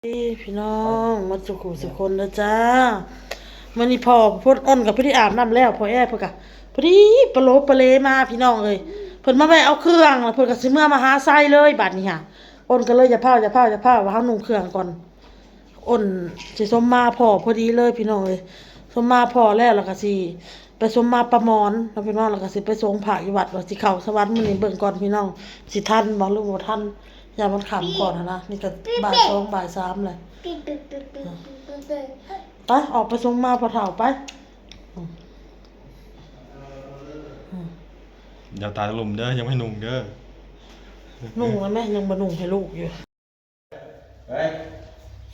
พี่น้องมาสุขุสุคนนะจ้ามันนี่พอพดอ้นกับพี่อาบน้ำแล้วพอแอ่เพิ่นกะพอดีปะโลปะเลมาพี่น้องเอ้ยเพิ่นมาแวะเอาเครื่องแล้วเพิ่นก็สิเมื่อมาหาไส้เลยบัดนี้ค่ะอ้นก็เลยอย่าพาว่าเฮานุ่งเครื่องก่อนอ้นสิสมมาพอพอดีเลยพี่น้องเอ้ยสมมาพอแล้วก็สิไปสมมาประมอนแล้วพี่น้องแล้วก็สิไปส่งพระอยู่วัดว่าสิเข้าสวรรค์มื้อนี้เบิ่งก่อนพี่น้องสิทันบ่หรือบ่ทันอย่ามันขำก่อนนะนี่ก็บ่าย2บ่าย3เลย ไปออกไปส่งมาพอเถ่าไปเดี๋ยวตาลุมเด้อยังไม่นุ่งเด้อนุ่งแล้วแม่ยังมานุ่งให้ลูกอยู่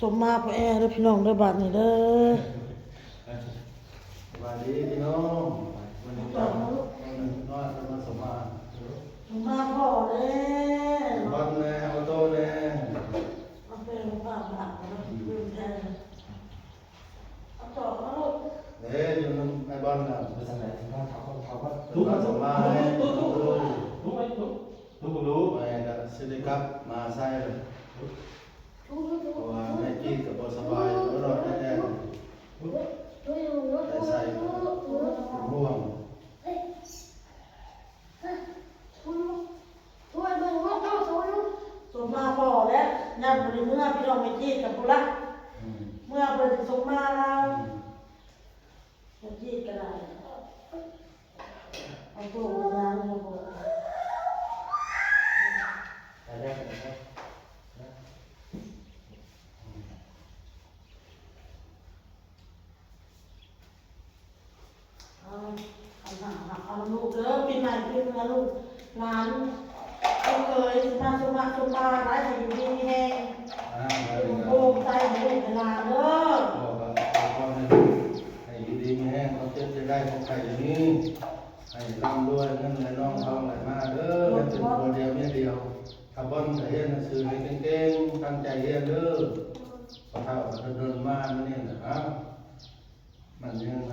สมมาพอแอร์เด้อพี่น้องเด้อบาดนี่เด้อสวัสดีพี่น้องวันนี้ก็น้อยมาสมมา สมมาพ่อเด้บอลแน่ออโต้แน่เอาไปลงบ้านหลังนะลืมแทนเอาจอบมาลูกอยู่ในบอลน่ะไปทางไหนทางบ้านเขาก็ทุกมาสมมาให้รู้ไหมรู้ไปแต่สิริกับมาใส่เลยเพราะว่าแม่กี้กับบสบายรถแน่ได้ใส่ร่วงสมมาพ่อแล้วยันบริเมื่อพี่น้องไม่จีกับบุระเมื่อเปิดสมมาแล้วไม่จีก็ได้เอาตัวงานมาบอกเอาลูกเด้อปีใหม่ปีเมื่อลูกหลานลูกเคยมาสมัครสมาร้ายอยู่ดีแห้งโอ้ใจให้ลูกหลานเด้อให้ดีๆแห้งเขาเจ็บจะได้ของใครอย่างนี้ให้ร่ำรวยเงินไหลน้องทองไหลมาเด้อเป็นตัวเดียวเมียเดียวขับบอลเรียนหนังสือให้เก่งๆตั้งใจเรียนเด้อพอเท่าเดินมาเนี่ยนะครับมันยังเ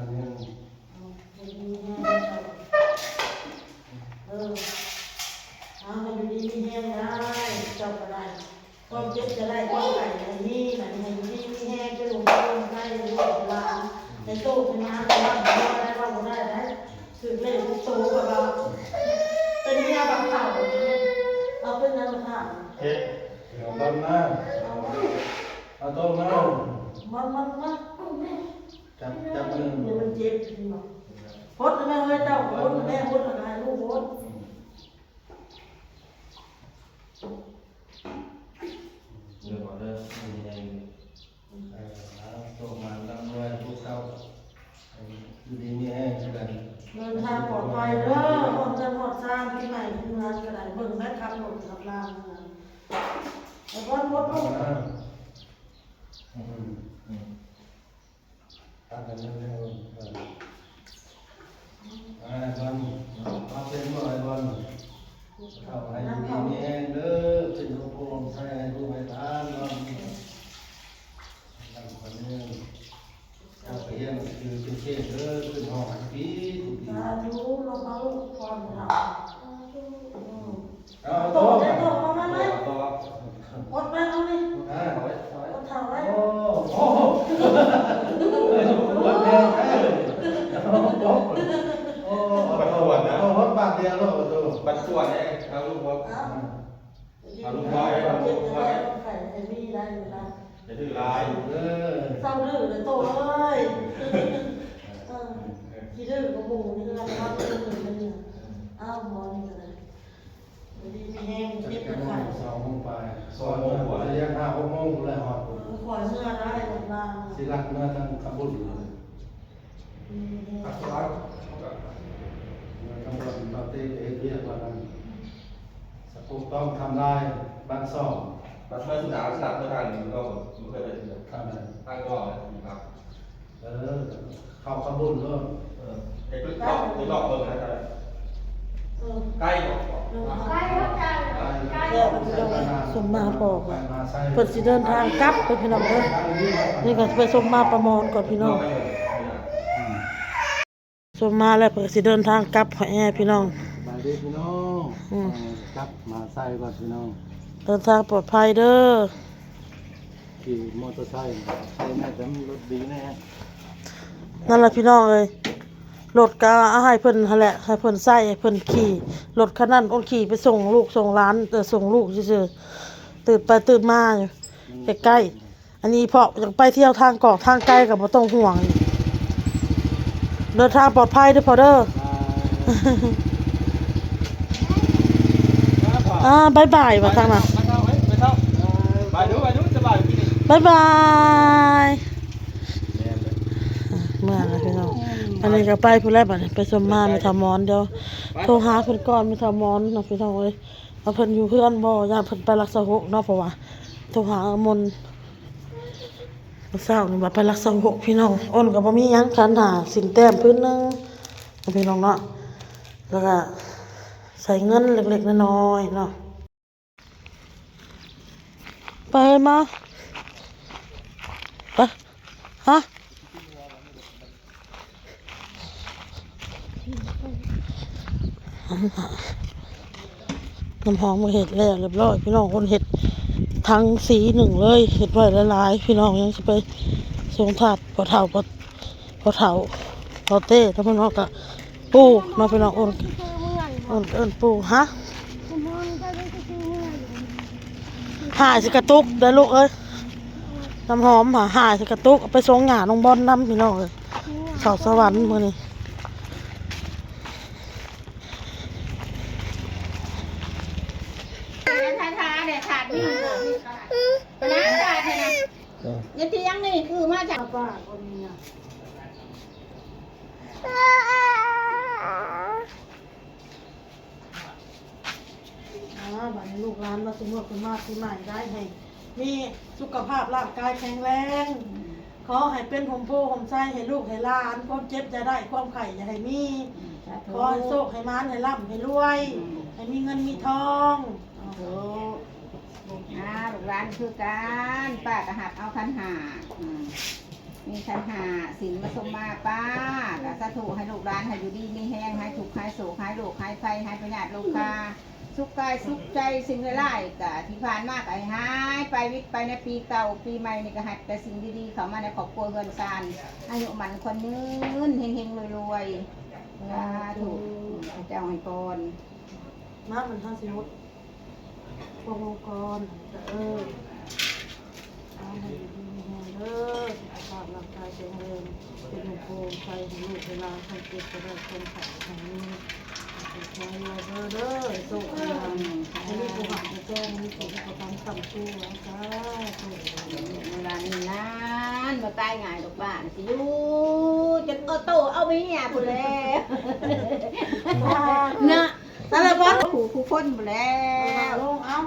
อาให้อยู่ดีมีแห้งได้เจ้าก็ได้ความเจ็บจะได้ความไข่ในนี้มันให้อยู่ดีมีแห้งจะลงได้ลูกหลานในโต๊ะเป็นน้ำเป็นน้ำได้ว่าบ่ได้ได้คือเล่นโตกับเราเป็นเมียบักเข่าเอาเป็นน้ำข้าวเฮ็ดเอาต้นมาเอาต้นมามาจับมือ เดี๋ยวมันเจ็บจริงหรอพดแม่เฮ้ยเจ้าพดแม่พดอะไรลูกพดเดี๋ยวก่อนเด้อมีอะไรตัวมันร่ำรวยทุกเช้าอยู่ดีมีแห้งกัน เดินทางปลอดภัยเด้อหอดจะหอดสร้างที่ใหม่ที่งานกระไดเบิ่งแม่ขับรถขับลางไอ้ก้อนพดลูกตั้งกันเร็วๆบอลเอาเป็นบ่อยบอลเข้าให้ดีมีแห้งเด้อเป็นโคมใส่ให้ดูให้ทานบอลตั้งคนนึงเอาไปเยี่ยมคือเป็นเช่นเด้อขึ้นห้องปีทุกปี สาธุลงเอาพรเรา เอา โต โต๊ะ ได้โตมาไหม ตัว พดมาเอานี่ เอาไว้ พดเท่าไว้ โอ้โหวันแรกโอ้โหโอ้โหบาทเดียวแล้วตัว บัดตัวเนี่ยเอาลูกบอล เอาลูกบอลเจ็บจะได้ไข่ให้มีได้อยู่นะ อย่าดื้อร้าย เออ เศร้าดื้อเลยโตเลยที่ดื้อกับหมูนี่ก็รับดื้อมันเนี่ยอ้าวมอนี่ก็ได้ดีมีแห้ง จะ เจ็บ แค่ จะ โม ไข่ ง2 โมงไปจะยัง5 6 โมงเลยหอด คอยเมื่อได้หมดนาน สิรักเมื่อทั้งขบุญทั้งหมดปฏิเรียกว่านั้นสกุลต้องทำลายบ้านซ่อม บัดเมื่อสุดหนาวสลับเมื่อทางนี้ก็ไม่เคยได้เจอ ทำอะไร ทางก็ครับ เข้าขบุญเลย ไอ้ปึ๊กต้องไอ้ดอกเบิ่งนะจ๊ะใกล้เนาะ สมมาพอเปิดสิเดินทางกลับไปพี่น้องเด้อนี่ก็ไปสมมาประมอนก่อนพี่น้องสมมาแล้วเปิดสิเดินทางกลับขอแอพี่น้อง ไปดีพี่น้องครับมาใส่ก่อนพี่น้อง เดินทางปลอดภัยเด้อ ขี่มอเตอร์ไซค์ใช้แม่แต่รถดีแน่ นั่นแหละพี่น้องเอ้ยรถก็เอาให้เพิ่นหั่นแหละให้เพิ่นใช้ให้เพิ่นขี่รถคันนั้นอ้นขี่ไปส่งลูกส่งหลานส่งลูกซื่อๆตื่นไปตื่นมาอยู่ใกล้ๆอันนี้พออยากไปเที่ยวทางเกาะทางไกลก็บ่ต้องห่วงเดินทางปลอดภัยเด้อพ่อเด้อบ๊ายบายว่าทางน่ะ ไปดูสบายพี่นี่ บ๊ายบายเมื่อนะพี่น้องอันนี้ก็ไปพุ่นแล้วบัดนี้ไปสมมาไม่ทำมอนเดี๋ยวโทรหาเพิ่นก่อนไม่ทำมอนเนาะพี่น้องเอ้ยว่าเพิ่นอยู่เพื่อนบ่ย่าเพิ่นไปรักษาหกเนาะเพราะว่าโทรหาอมนเช้านี่ว่าไปรักษาหกพี่น้องอ้นก็บ่มีหยังคันหาสินแต้มพื้นนึงพี่น้องเนาะแล้วก็ใส่เงินเล็กๆน้อยๆเนาะไปมาไปฮะน้ำหอมมาเห็ดแล้วเรียบร้อยพี่น้องคนเห็ดทั้งสีหนึ่งเลยเห็ดไว้หลายๆพี่น้องยังจะไปทรงถาดพอเถาพอเต้แล้วพี่น้องกับปูน้องพี่น้องอ้นปูฮะหายสิกระตุกได้ลูกเอ้ยน้ำหอมหายสิกระตุกไปทรงหงาน้องบอลน้ำพี่น้องเลยเขาสวรรค์มือนี่ถาดนี่เป็นน้ำถาดเลยนะยันที่ยังนี่คือมาจากป้าคนนี้บัดนี้ลูกหลานมาสมมติคุณมาคุณใหม่ได้ให้มีสุขภาพร่างกายแข็งแรงขอให้เป็นห่มโพห่มไส้ให้ลูกให้หลานความเจ็บจะได้ความไข่อย่าให้มีขอให้โชคให้มานให้ร่ำให้รวยให้มีเงินมีทอง ลูกร้านคือการป้ากระหับเอาคันหามีคันหาสินมาส่งมาป้ากะสะถูให้ลูกร้านให้อยู่ดีมีแห้งให้ถูกให้โศกให้โรคให้ไฟให้ประหยัดลูกค้าสุขกายสุขใจสิ่งไร้ๆกะที่ผ่านมากไอ้หายไปวิทย์ไปในปีเก่าปีใหม่นี่ก็ให้แต่สิ่งดีๆเข้ามาในครอบครัวเงินซานอายุมันคนยืนเฮงๆรวยๆถูกเจ้าให้ก่อน มามันทั้งสิมุดพวกองค์กรเอาให้ดีมีแรงเด้อสุขภาพร่างกายแข็งแรงเป็นห่มโพห่มไส้ให้ลูกให้หลานคนเจ็บจะได้คนไข้ให้มีขอให้เด้อโชคดีให้มีผู้หักผู้แจ้งมีผู้ประทับคำชูนะจ๊ะ เวลานี้นานมาตายง่ายดอกบ้านสิอยู่จนเอาโตเอาไปเนี่ยพุ่นแล้วนะนั่นแหละพ่อผู้พ้นหมดแล้ว ลงเอา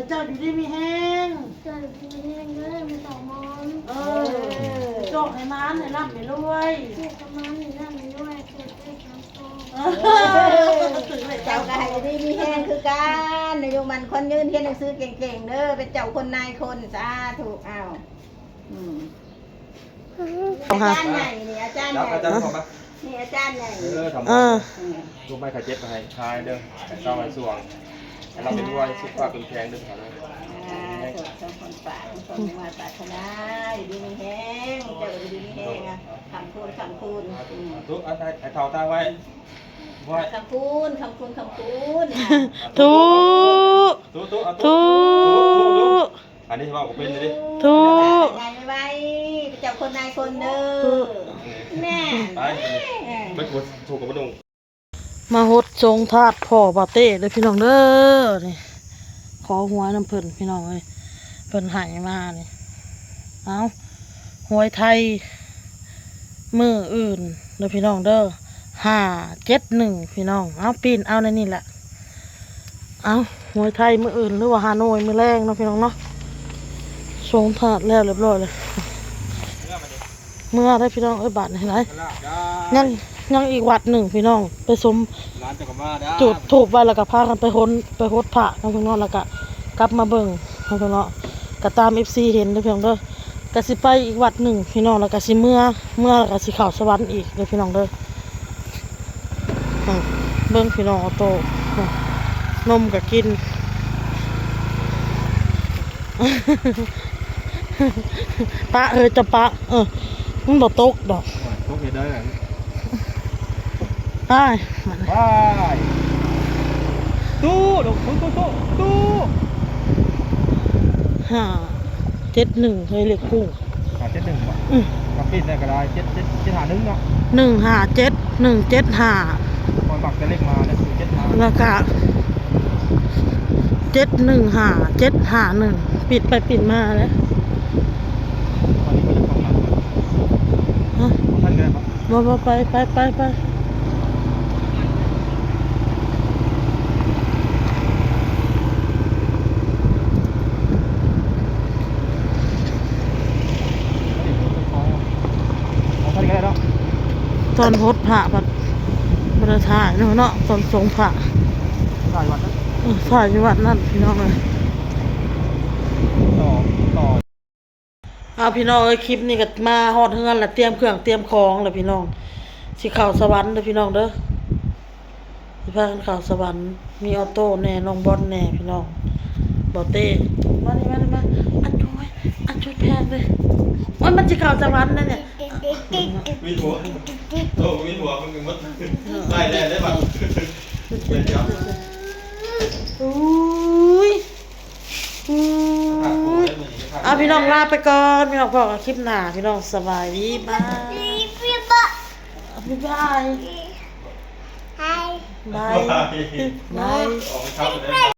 เจ้าอยู่ดีมีแห้ง เกิดมีเรื่องเรื่องมีสองมอน โชคให้มานให้ร่ำให้รวย เกิดประมาณนี้นั่นด้วยเกิดได้ทั้งโต เจ้าก็ให้ดีมีแห้งคือกันนายมันคนยืนเรียนหนังสือเก่งๆเด้อเป็นเจ้าคนนายคนสาธุอ้าวอาจารย์ใหญ่นี่อาจารย์ใหญ่ อาจารย์ขอมา นี่อาจารย์ใหญ่ ทำลูกไม่ขาเจ็บให้ทายเด้อให้เศร้าให้สวงให้เราเป็นด้วยสุขภาพเป็นแข็งเด้อครับ สองคนป่าคนมาปรารถนาอยู่ดีมีแห้งเจ้าอยู่ดีมีแห้งอ่ะคำคูณ ทุกอันให้เท่าตาไว้ไว้ คำคูณ ทุก ทุอันนี้ว่าผมเป็นเลยดิ ทุก นายไม่ไว้เจ้าคนนายคนเด้อแม่ไม่ควรถูกกับพนุ่ง มาหดทรงธาตุพ่อบาเต้เลยพี่น้องเด้อนี่ขอหวยน้ำเพิ่นพี่น้องเลยเพิ่นใหายมานี่เอาหวยไทยมืออื่นเด้อพี่น้องเด้อ571พี่น้องเอาปีนเอาในนี่แหละเอาหวยไทยมืออื่นหรือว่าฮานอยมือแรงเนาะพี่น้องเนาะทรงธาตุแล้วเรียบร้อยเลยเมื่อได้พี่น้องบาทไหนไรยังอีกวัดหนึ่งพี่น้องไปสมจุดถูกไว้แล้วก็พากันไปหดพระน้องพี่น้องแล้วก็กลับมาเบิ่งน้องพี่น้องก็ตาม FC เห็นเด้อพี่น้องเด้อก็สิไปอีกวัดหนึ่งพี่น้องแล้วก็สิเมื่อแล้วก็สิเข้าสวรรค์อีกเด้อพี่น้องเด้อเบิ่งพี่น้องโตนมก็กิน ปะจะปะมันบ่ตกดอก โอเคได้แล้ว ไปมัน ไปตู้ดอกตู้571เฮ้ยเรียกกุ้ง 71ว่ะกับปิดได้ก็ได้7หา1เนาะ 157 คอยบักจะเล็กมาเนี่ย7หา 175แล้วก็715 751ปิดไปปิดมาแล้ว วันนี้ก็จะต้องหนัก ฮะ ท่านเดินครับ บ่ไปเอาท่านก็ได้เนาะ ตอนโพสพระบัดบ่ได้ถ่ายเนาะตอนสงพระ ถ่ายวัดนะ ถ่ายอยู่วัดนั่นพี่น้องเอ้ย ต่อ เอาพี่น้องเอ้ยคลิปนี้ก็มาฮอดเฮือนแล้วเตรียมเครื่องเตรียมของแล้วพี่น้องสิเข้าสวรรค์เด้อพี่น้องเด้อสิพากันเข้าสวรรค์มีออโต้แน่น้องบอลแน่พี่น้องบ่เต้มานี่มาอันช่วยแพงเลยว่ามันสิเข้าสวรรค์นั่นเนี่ย มีหัวโตมีหัวมันก็มัดได้แล้วได้บัดเป็นจับ อุ้ยเอาพี่น้องลาไปก่อนพี่น้องพอกันคลิปหน้าพี่น้องสบายดีบายบ๊ายบายบายบาย ออกไปครับเลย